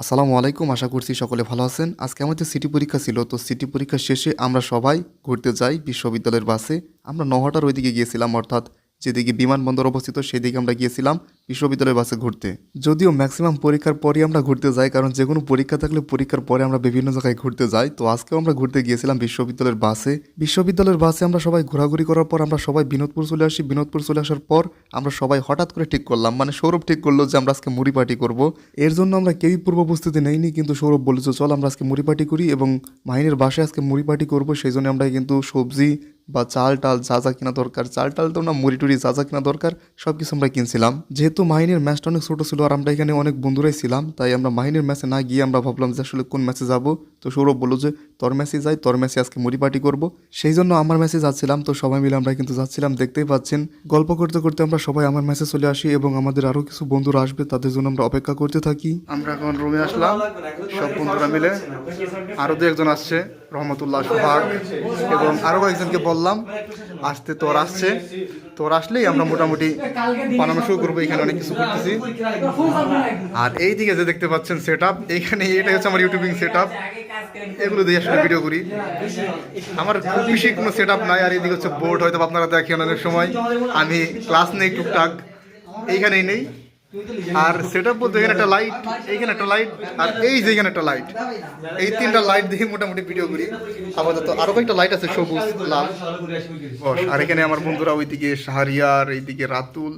আসসালামু আলাইকুম, আশা করছি সকলে ভালো আছেন। আজকে আমাদের সিটি পরীক্ষা ছিল, তো সিটি পরীক্ষা শেষে আমরা সবাই ঘুরতে যাই বিশ্ববিদ্যালয়ের বাসে। আমরা নহাটার ওইদিকে গিয়েছিলাম, অর্থাৎ যেদিকে বিমানবন্দর অবস্থিত সেদিকে আমরা গিয়েছিলাম বিশ্ববিদ্যালয়ের বাসে ঘুরতে। যদিও ম্যাক্সিমাম পরীক্ষার পরই আমরা ঘুরতে যাই, কারণ যে কোনো পরীক্ষা থাকলে পরীক্ষার পরে আমরা বিভিন্ন জায়গায় ঘুরতে যাই। তো আজকেও আমরা ঘুরতে গিয়েছিলাম বিশ্ববিদ্যালয়ের বাসে। বিশ্ববিদ্যালয়ের বাসে আমরা সবাই ঘোরাঘুরি করার পর আমরা সবাই বিনোদপুর চলে আসি। বিনোদপুর চলে আসার পর আমরা সবাই হঠাৎ করে ঠিক করলাম, মানে সৌরভ ঠিক করলো যে আমরা আজকে মুড়ি পার্টি করবো। এর জন্য আমরা কেউই পূর্ব প্রস্তুতি নেইনি, কিন্তু সৌরভ বলেছে চল আমরা আজকে মুড়ি পার্টি করি এবং মাহিনের বাসায় আজকে মুড়ি পার্টি করবো। সেই জন্য আমরা কিন্তু সবজি বা চাল টাল যা যা কিনা দরকার, চাল টাল তো না, মুড়ি টুড়ি যা যা কিনা দরকার সব কিছু আমরা কিনছিলাম। যেহেতু মাহিনের ম্যাচটা অনেক ছোটো ছিল আর আমরা এখানে অনেক বন্ধুরাই ছিলাম, তাই আমরা মাহিনের ম্যাচে না গিয়ে আমরা ভাবলাম যে আসলে কোন ম্যাচে যাব। তো সৌরভ বললো যে তোর ম্যাচে যাই, তোর ম্যাচে আজকে মুড়ি পার্টি করবো। সেই জন্য আমার ম্যাচে যাচ্ছিলাম। তো সবাই মিলে আমরা কিন্তু যাচ্ছিলাম, দেখতেই পাচ্ছেন। গল্প করতে করতে আমরা সবাই আমার ম্যাচে চলে আসি এবং আমাদের আরও কিছু বন্ধুরা আসবে, তাদের জন্য আমরা অপেক্ষা করতে থাকি। আমরা এখন রুমে আসলাম সব বন্ধুরা মিলে। আরও দু একজন আসছে, রহমতুল্লাহ, সোহাগ এবং আরও কয়েকজনকে বললাম আসতে। তোর আসছে, তোর আসলেই আমরা মোটামুটি বানানো শুরু করবো। এখানে অনেক কিছু করতেছি। আর এই দিকে যে দেখতে পাচ্ছেন সেট আপ, এইখানে এটাই হচ্ছে আমার ইউটিউবিং সেট আপ। এগুলো দিয়ে আসলে ভিডিও করি। আমার খুব বেশি কোনো সেট আপ নাই। আর এইদিকে হচ্ছে বোর্ড, হয়তো আপনারা দেখেন অনেক সময় আমি ক্লাস নেই টুকটাক, এইখানেই নেই। আর সেট আপ বলতে এখানে একটা লাইট, এইখানে একটা লাইট, আর এই যে এখানে একটা লাইট, এই তিনটা লাইট দিয়ে মোটামুটি ভিডিও করি। আপাতত আরো কয়েকটা লাইট আছে, সবুজ, লাল। আর এখানে আমার বন্ধুরা, ওইদিকে শাহরিয়ার, এইদিকে রাতুল,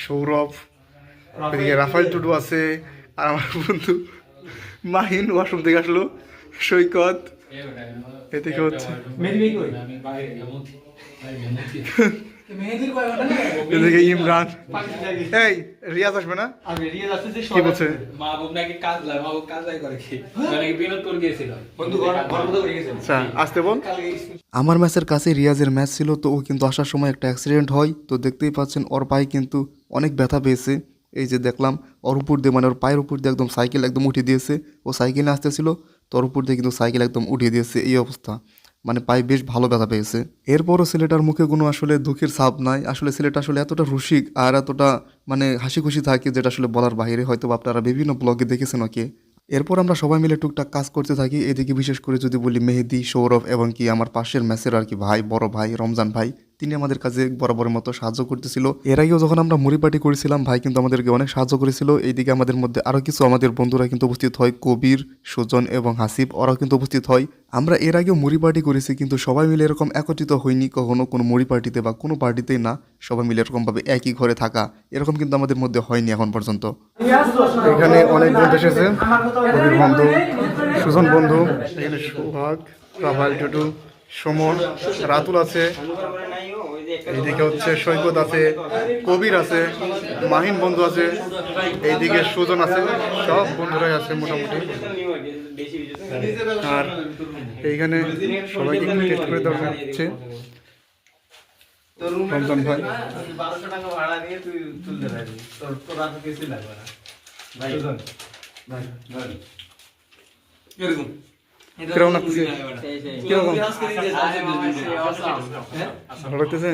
সৌরভ, ওইদিকে রাফাইল টুডু আছে। আর আমার বন্ধু মাহিন ওয়াশরুম থেকে আসলো, সৈকত, এদিকে হচ্ছে এদিকে ইমরান। এই রিয়াজ আসবে না? কি বলছে? আসতে বল। আমার ম্যাচের কাছে রিয়াজের ম্যাচ ছিল, তো ও কিন্তু আসার সময় একটা অ্যাক্সিডেন্ট হয়। তো দেখতেই পাচ্ছেন ওর পায়ে কিন্তু অনেক ব্যথা পেয়েছে। এই যে দেখলাম ওর উপর দিয়ে, মানে ওর পায়ের উপর দিয়ে একদম সাইকেল একদম উঠিয়ে দিয়েছে। ও সাইকেলে আসতেছিল, তো ওর উপর দিয়ে কিন্তু সাইকেল একদম উঠিয়ে দিয়েছে। এই অবস্থা, মানে পায়ে বেশ ভালো ব্যথা পেয়েছে। এরপরও ছেলেটার মুখে কোনো আসলে দুঃখের ছাপ নাই। আসলে ছেলেটা আসলে এতটা রসিক আর এতটা মানে হাসি খুশি থাকে, যেটা আসলে বলার বাইরে। হয়তো আপনারা বিভিন্ন ব্লগে দেখেছেন ওকে। এরপর আমরা সবাই মিলে টুকটাক কাজ করতে থাকি। এদিকে বিশেষ করে যদি বলি মেহেদি, সৌরভ এবং কি আমার পাশের ম্যাচের আর কি ভাই, বড় ভাই রমজান ভাই, তিনি আমাদের কাজে বরাবরের মতো সাহায্য করতেছিল। এর আগেও যখন আমরা মুড়ি পার্টি করেছিলাম, ভাই কিন্তু আমাদেরকে অনেক সাহায্য করেছিল। এইদিকে আমাদের মধ্যে আরও কিছু আমাদের বন্ধুরা কিন্তু উপস্থিত হয়, কবির, সুজন এবং হাসিব, ওরাও কিন্তু উপস্থিত হয়। আমরা এর আগেও মুড়ি পার্টি করেছি, কিন্তু সবাই মিলে এরকম একত্রিত হয়নি কখনো, কোনো মুড়ি পার্টিতে বা কোনো পার্টিতেই না। সবাই মিলে এরকমভাবে একই ঘরে থাকা, এরকম কিন্তু আমাদের মধ্যে হয়নি এখন পর্যন্ত। এখানে অনেক বন্ধু এসেছে, কবির বন্ধু, সুজন বন্ধু, এখানে সোহাগ, রাফাইল টুটু, সুমন, রাতুল আছে, এইদিকে হচ্ছে সৈকত আছে, কবির আছে, মাহিন বন্ধু আছে, এইদিকে সুজন আছে, সব বন্ধুরাই আছে মোটামুটি। আর এইখানে সবাইকে একটু টেস্ট করে দেওয়া হচ্ছে। রমজান ভাই, কিরকম লাগতেছে? কিরকম ভালো লাগতেছে?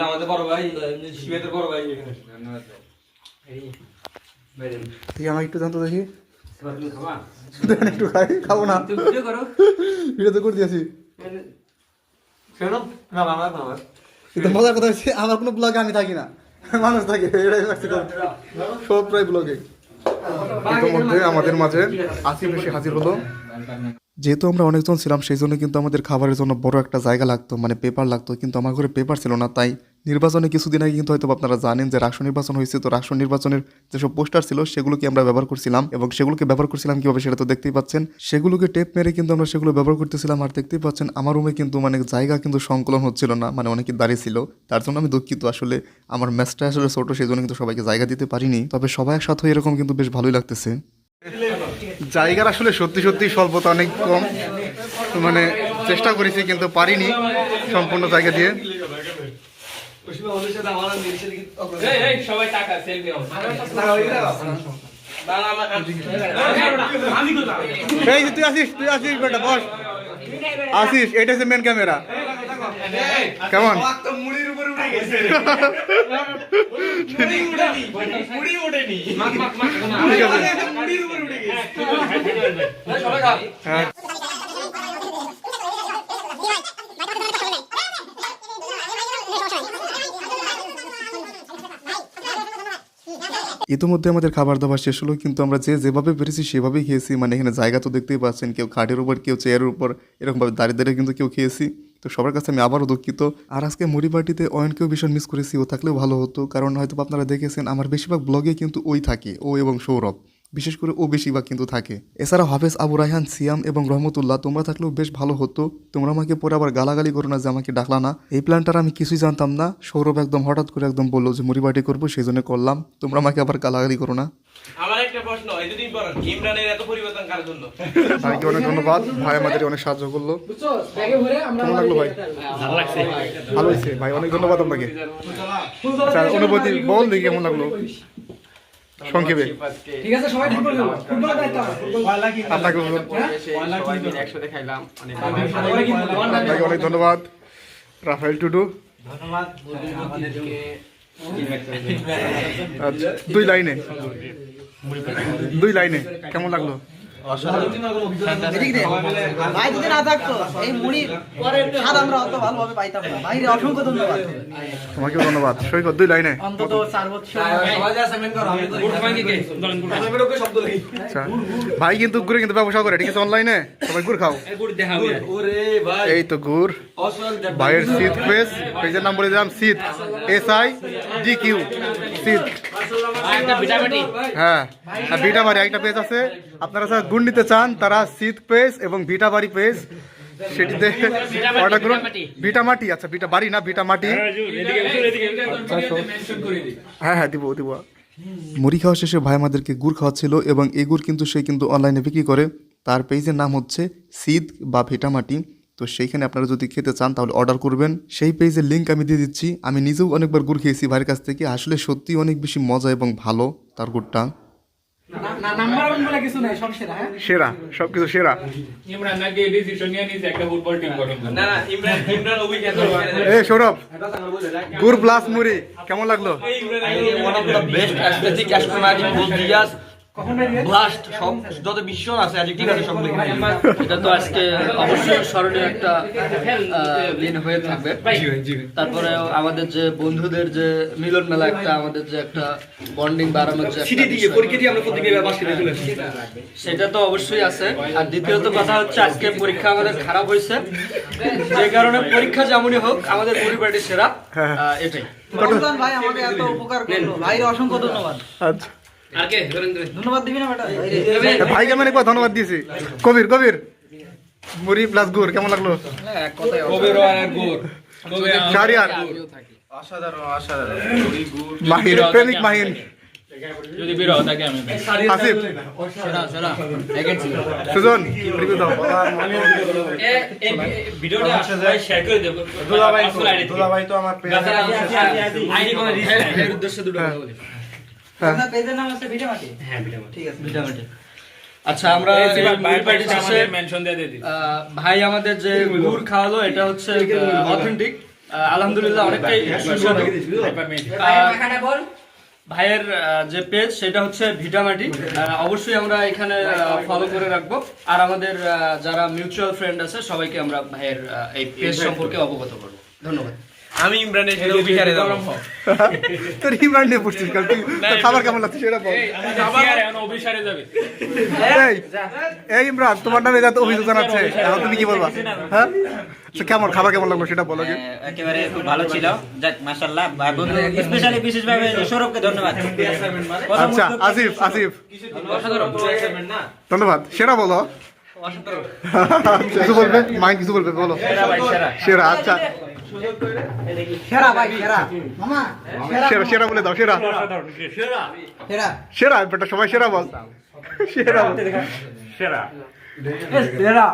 আমাদের বড় ভাই, বড় ভাই, আমার একটু জানতো দেখি, একটু খাই, খাবো না, ভিডিও তো করে দিয়েছি। মজার কথা হচ্ছে আমার কোনো ব্লগে আমি থাকি না, মানুষ থাকে, সব প্রায় ব্লগে। ইতিমধ্যে আমাদের মাঝে আসিফ এসে হাজির হলো। যেহেতু আমরা অনেকজন ছিলাম, সেই জন্য কিন্তু আমাদের খাবারের জন্য বড় একটা জায়গা লাগতো, মানে পেপার লাগতো, কিন্তু আমার ঘরে পেপার ছিল না। তাই নির্বাচনে কিছুদিন আগে কিন্তু হয়তো আপনারা জানেন যে রাষ্ট্র নির্বাচন হয়েছে, তো রাষ্ট্র নির্বাচনের যেসব পোস্টার ছিল সেগুলোকে আমরা ব্যবহার করছিলাম, এবং সেগুলোকে ব্যবহার করছিলাম কীভাবে সেটা তো দেখতেই পাচ্ছেন। সেগুলোকে টেপ মেরে কিন্তু আমরা সেগুলো ব্যবহার করতেছিলাম। আর দেখতেই পাচ্ছেন আমার রুমে কিন্তু মানে জায়গা কিন্তু সংকলন হচ্ছিল না, মানে অনেকে দাঁড়িয়ে ছিল, তার জন্য আমি দুঃখিত। আসলে আমার ম্যাচটা আসলে ছোটো, সেই জন্য কিন্তু সবাইকে জায়গা দিতে পারিনি, তবে সবাই একসাথে হয়ে এরকম কিন্তু বেশ ভালোই লাগতেছে। জায়গার আসলে সত্যি সত্যি স্বল্পতা অনেক কম, মানে চেষ্টা করেছি কিন্তু পারিনি সম্পূর্ণ জায়গা দিয়ে। এই যে তুই আসিস বেটা বস আসিস, এটা হচ্ছে মেন ক্যামেরা। কেমন মুড়ির উপরে উঠে গেছে মুড়ি ওঠেনি মুড়ির উপরে উঠে গেছে। হ্যাঁ ইতিমধ্যে আমাদের খাবার দাবার শেষ হলো, কিন্তু আমরা যেভাবে পেরেছি সেভাবেই খেয়েছি। মানে এখানে জায়গা তো দেখতেই পাচ্ছেন, কেউ খাটের উপর, কেউ চেয়ারের উপর, এরকমভাবে দাঁড়িয়ে দাঁড়িয়ে কিন্তু কেউ খেয়েছি। তো সবার কাছে আমি আবারও দুঃখিত। আর আজকে মুড়ি পার্টিতে অয়নকেও ভীষণ মিস করেছি, ও থাকলেও ভালো হতো, কারণ হয়তো আপনারা দেখেছেন আমার বেশিরভাগ ব্লগে কিন্তু ওই থাকে, ও এবং সৌরভ, বিশেষ করে ও বেশিরভাগ কিন্তু থাকে। এছাড়া হাফেজ, আবু রায়হান, সিয়াম এবং রহমতুল্লাহ তোমরা থাকলেও বেশ ভালো হতো। তোমরা আমাকে পরে আবার গালাগালি করো না যে আমাকে ডাকলা না। এই প্ল্যানটার আমি কিছুই জানতাম না, সৌরভ একদম হঠাৎ করে একদম বললো যে মুড়ি পার্টি করবো, সেই জন্য করলাম। তোমরা আমাকে আবার গালাগালি করো না। আমার একটা প্রশ্ন, এই যদি বলেন ইমরানের এত পরিবর্তন কার জন্য? ভাইকে অনেক ধন্যবাদ, ভাই আমাদের অনেক সাহায্য করলো। কেমন লাগলো ভাই? ভালো হয়েছে ভাই, অনেক ধন্যবাদ আপনাকে। আচ্ছা, অনুভূতি বল দেখি কেমন লাগলো সংক্ষেপে। ঠিক আছে, সবাই ঠিক করে দেবো। ফুটবলের দায়িত্ব আমার। আপনাকে সবাই মিলে একসাথে খাইলাম, আপনাকে অনেক ধন্যবাদ। রাফায়েল টুডু, ধন্যবাদ আমাদেরকে। আচ্ছা, দুই লাইনে কেমন লাগলো? ভাই যদি না থাকতো এই মুড়ির স্বাদ আমরা অত ভালোভাবে পাইতাম না। ভাইরে অসংখ্য ধন্যবাদ। তোমাকেও ধন্যবাদ। সৈকত, 2 লাইনে। অন্তত 4 বছর আচ্ছা, ভাই কিন্তু গুড়ে কিন্তু ব্যবসা করে, ঠিক আছে? অনলাইনে সবাই গুড় খাও। এই তো গুড়, ভাইয়ের সিদ পেজ, পেজের নাম বলে দিলাম, সিদ, SIDQ, সিদ। হ্যাঁ, আর ভিটাবাড়ি একটা পেজ আছে, আপনারা যারা গুড় নিতে চান তারা সিদ পেজ এবং ভিটাবাড়ি পেজ, সেটিতে অর্ডার করুন। ভিটামাটি, আচ্ছা ভিটাবাড়ি না, ভিটামাটি। হ্যাঁ হ্যাঁ, দিব। মুড়ি খাওয়া শেষে ভাই আমাদেরকে গুড় খাওয়াচ্ছিল, এবং এই গুড় কিন্তু সে কিন্তু অনলাইনে বিক্রি করে। তার পেজের নাম হচ্ছে সিদ বা ভিটামাটি। তো সেইখানে আপনারা যদি খেতে চান তাহলে অর্ডার করবেন। সেই পেজের লিঙ্ক আমি দিয়ে দিচ্ছি। আমি নিজেও অনেকবার গুড় খেয়েছি ভাইয়ের কাছ থেকে, আসলে সত্যি অনেক বেশি মজা এবং ভালো তার গুড়টা। নাম্বার ওয়ান বলে কিছু নাই, সব সেরা। হ্যাঁ, সেরা, সবকিছু সেরা। ইমরান নাকি ডিসিশন নিয়ে নিছে একটা ফুটবল টিম গঠন করবে। না ইমরান অভিজ্ঞতা। এই সৌরভ, গুড় প্লাস মুড়ি কেমন লাগলো? One of the best aesthetic astronomic bulgious blast, সব যত মিশ্রণ আছে অ্যাডজেক্টিভ আছে সব লিখে দিয়েছি। এটা তো আজকে অবশ্যই স্মরণীয় একটা দিন হয়ে থাকবে। তারপরে আমাদের যে বন্ধুদের যে মিলন মেলা, একটা আমাদের যে একটা বন্ডিং বাড়ানোর যে পরীক্ষা দিয়ে আমরা প্রত্যেকদিন বাস খেতে চলে আসি, সেটা তো অবশ্যই আছে। আর দ্বিতীয়ত কথা হচ্ছে আজকে পরীক্ষা আমাদের খারাপ হয়েছে, যে কারণে পরীক্ষা যেমনই হোক আমাদের পরিবারটি সেরা, এটাই। রমজান ভাই আমাকে এত উপকার করলো, ভাইরে অসংখ্য ধন্যবাদ। আচ্ছা, আর কে ধন্যবাদ দিবি না বেটা? ভাইকে আমি একবার ধন্যবাদ দিয়েছি। কবির, মুড়ি প্লাস গুড় কেমন লাগলো? কবির আর গুড়, শাহরিয়ার, অসাধারণ মাহিন, প্রেমিক মাহিন, যদি বিরহ থাকে আমি আসিফ, সুজন, রিভিউ দাও। এই ভিডিওটা সবাই শেয়ার করে দেব। দুলাভাই তো আমার আইডি কোন রিসাইড উদ্দেশ্যে দুটো কথা বলি। আপনার পেজের নাম আছে ভিটামাটি? হ্যাঁ ভিডিও ঠিক আছে। ভিটামিন। আচ্ছা, আমরা মেনশন দিয়ে দিই। ভাই আমাদের যে গুড় খাওয়ালো এটা হচ্ছে অথেন্টিক, আলহামদুলিল্লাহ অনেকটাই সুস্বাদু। ভাইয়ের যে পেজ সেটা হচ্ছে ভিটামাটি, অবশ্যই আমরা এখানে ফলো করে রাখবো। আর আমাদের যারা মিউচুয়াল ফ্রেন্ড আছে সবাইকে আমরা ভাইয়ের এই পেজ সম্পর্কে অবগত করবো। ধন্যবাদ। আমি ইমরানের সাথে অভিহারে যাব। তোর ইমরান নিয়ে পড়ছিস কাল, তুই তোর খাবার কেমন লাগছে সেটা বল। আবার এখন অভিসারে যাবে। এই ইমরান, তোমার নামে যত অভিযোগ জানাচ্ছে, এখন তুমি কি বলবা? হ্যাঁ, আচ্ছা, কেমন খাবার কেমন লাগলো সেটা বলো। একেবারে খুব ভালো ছিল, যাক মাশাআল্লাহ। বন্ধু স্পেশালি বিশেষভাবে সৌরভকে ধন্যবাদ। আচ্ছা, আসিফ ধন্যবাদ। সেরা বলো, কিছু বলবে? মাইন্ড কিছু বলবে, বলো। সেরা, আচ্ছা সেরা ভাই, সেরা মামা, সেরা বলে দাও। সেরা, বেটা সবাই সেরা বল। সেরা, সেরা সেরা।